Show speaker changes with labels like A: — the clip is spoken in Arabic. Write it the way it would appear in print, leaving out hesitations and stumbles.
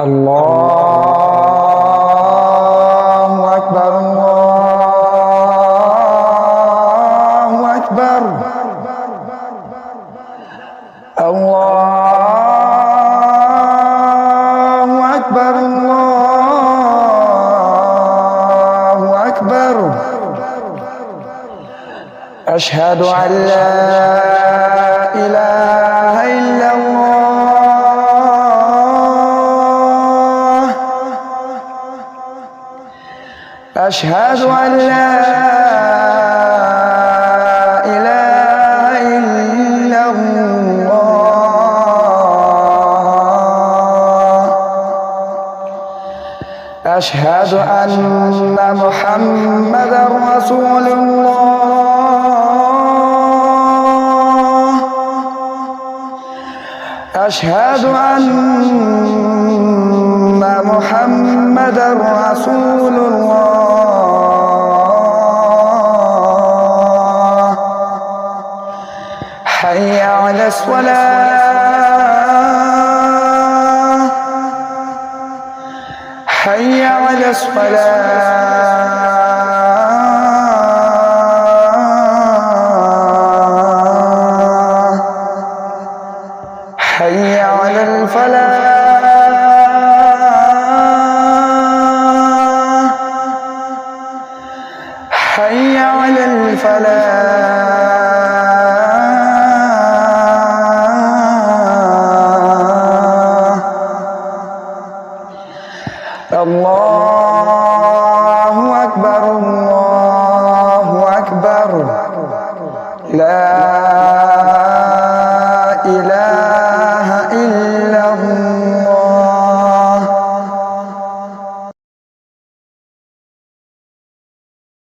A: الله أكبر الله أكبر الله أكبر الله أكبر أشهد أن لا إله إلا الله أشهد أن لا إله إلا الله أشهد أن محمدا رسول الله أشهد أن محمدا رسول الله حي على الصلاة حي على الصلاة حي على الفلاح حي على الفلاح الله